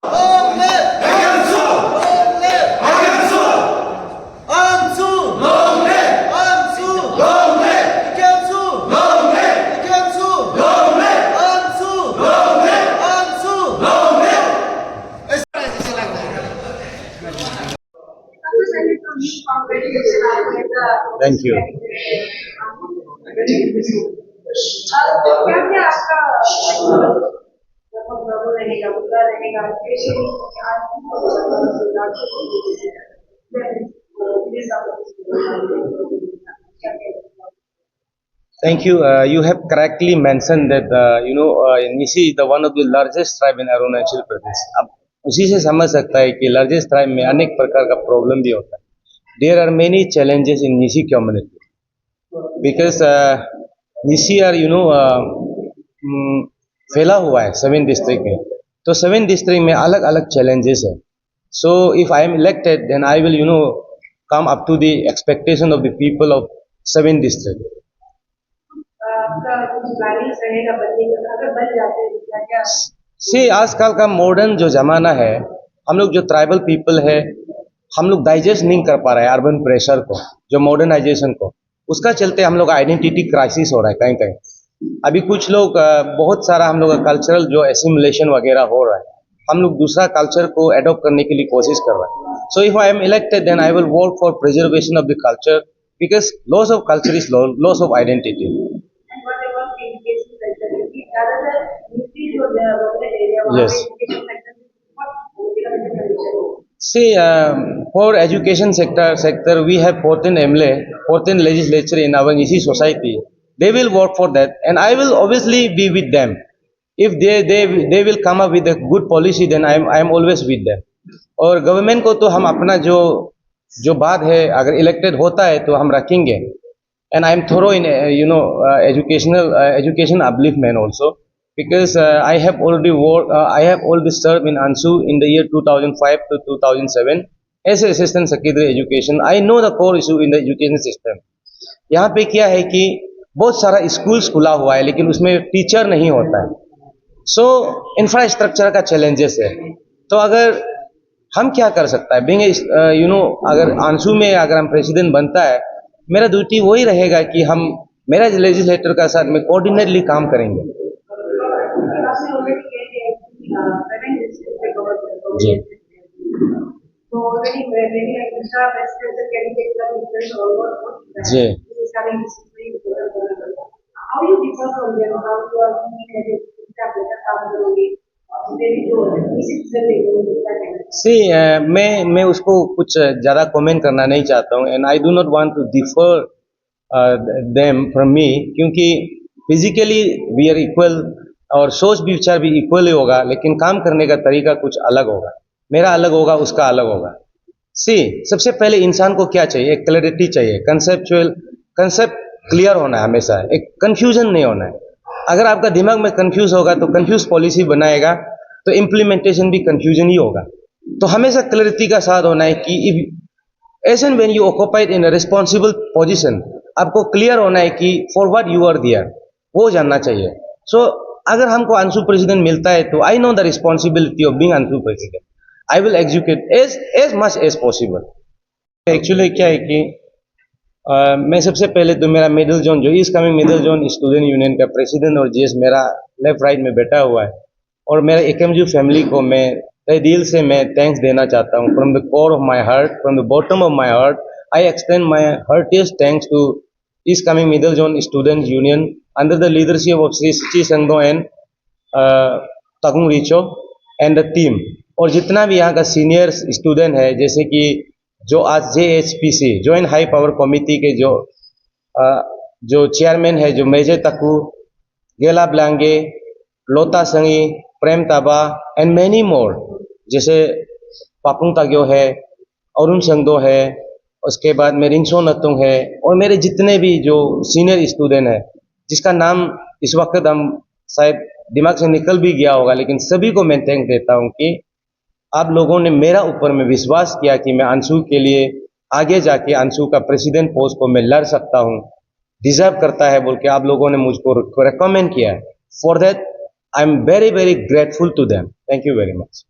Long live! Long live! Ansu! Long live! Ansu! Long live! Ikansu! Long live! Ikansu! Long live! Ansu! Long live! Ansu! Long live! Thank you. क्या क्या आपका रहेगा बुरा रहेगा Thank you. You have correctly mentioned that Nisi is the one of the largest tribe in Arunachal Pradesh. अब उसी से समझ सकता है कि largest tribe में अनेक प्रकार का problem भी होता है. There are many challenges in Nisi community because Nisi are फैला हुआ है 7 डिस्ट्रिक्ट में. तो 7 डिस्ट्रिक्ट में अलग अलग challenges है. So if I am elected, then I will come up to the expectation of the people of 7 districts. आपका कुछ बैलेंस रहेगा बदले अगर बन जाते हैं क्या क्या से आजकल का मॉडर्न जो जमाना है, हम लोग जो ट्राइबल पीपल है, हम लोग डाइजेस्ट नहीं कर पा रहे हैं अर्बन प्रेशर को, जो मॉडर्नाइजेशन को. उसका चलते हम लोग आइडेंटिटी क्राइसिस हो रहा है कहीं कहीं. अभी कुछ लोग बहुत सारा हम लोग का कल्चरल जो एसिमुलेशन वगैरह हो रहा है, हम लोग दूसरा कल्चर को एडॉप्ट करने के लिए कोशिश कर रहे हैं. So if I am elected then I will work for preservation of the culture because loss of culture is loss of identity. and whatever education sector is rather than increase your rural area वहाँ Yes. पे education sector में बहुत See, for education sector, we have 14 MLA, 14 legislature in our Nisi society. They will work for that, and I will obviously be with them. If they will come up with a good policy, then I am always with them. और government को तो हम अपना जो बात है, अगर elected होता है तो हम रखेंगे. And I am thorough in education upliftment also. Because I have already served in Ansu in the year 2005 to 2007 as assistant secretary education. I know the core issue in the education system. यहाँ पे क्या है कि बहुत सारा schools खुला हुआ है लेकिन उसमें टीचर नहीं होता है. सो इंफ्रास्ट्रक्चर का चैलेंजेस है. तो अगर हम क्या कर सकता है बीइंग अगर आंसू में अगर हम प्रेसिडेंट बनता है, मेरा ड्यूटी वही रहेगा कि हम मेरा लेजिस्लेटर का साथ में कोऑर्डिनेटली काम करेंगे. आपने ऑलरेडी कह दिया पेमेंट डिस्ट्रिक्ट पे कवर कर जी. तो ऑलरेडी मैंने दूसरा प्रेसिडेंशियल कैंडिडेट का रिजल्ट ऑलमोस्ट जी. इस कारण district how you differ from them how you are क्या बेटर काम करोगे मेरी जो डिसीजन लेंगे सी मैं उसको कुछ ज़्यादा कमेंट करना नहीं चाहता हूँ. And I do not want to differ them from me, क्योंकि फिजिकली वी आर इक्वल और सोच भी विचार भी इक्वल ही होगा, लेकिन काम करने का तरीका कुछ अलग होगा. मेरा अलग होगा, उसका अलग होगा. सी सबसे पहले इंसान को क्या चाहिए? एक क्लैरिटी चाहिए. कंसेप्ट क्लियर होना है हमेशा, एक कंफ्यूजन नहीं होना है. अगर आपका दिमाग में कंफ्यूज होगा तो कंफ्यूज पॉलिसी बनाएगा तो इम्प्लीमेंटेशन भी कंफ्यूजन ही होगा. तो हमेशा क्लैरिटी का साथ होना है कि as and when you occupied in a responsible position, आपको क्लियर होना है कि for what you are there, वो जानना चाहिए. सो अगर हमको अंशु प्रेसिडेंट मिलता है तो I know the responsibility of being Anshu president. I will execute as much as possible. Actually क्या है कि मैं सबसे पहले तो मेरा मिडिल जोन जो east coming middle zone student union का प्रेसिडेंट और जीएस मेरा लेफ्ट राइट में बैठा हुआ है, और मेरा एकमजू फैमिली को मैं तहे दिल से मैं थैंक्स देना चाहता हूँ. From the core of my heart, from the bottom of my heart, I extend my heartiest thanks to East coming middle zone student union under the leadership of Shri Sichi Sango and Takung Richo and the team. और जितना भी यहाँ का senior student है, जैसे कि जो आज JHPC joint high power committee के जो चेयरमैन है, जो मेजर तकू, गेला ब्लांगे, लोता संगी, प्रेम ताबा एंड मैनी मोर, जैसे पापुंग ताग्यो है, अरुण संगदो है, उसके बाद में रिंसो नतुंग है, और मेरे जितने भी जो सीनियर स्टूडेंट है जिसका नाम इस वक्त हम शायद दिमाग से निकल भी गया होगा, लेकिन सभी को मैं थैंक देता हूँ कि आप लोगों ने मेरा ऊपर में विश्वास किया कि मैं अंशु के लिए आगे जाके अंशु का प्रेसिडेंट पोस्ट को मैं लड़ सकता हूँ, डिजर्व करता है बोल के आप लोगों ने मुझको रिकमेंड किया. For that I am very very grateful to them. Thank you very much.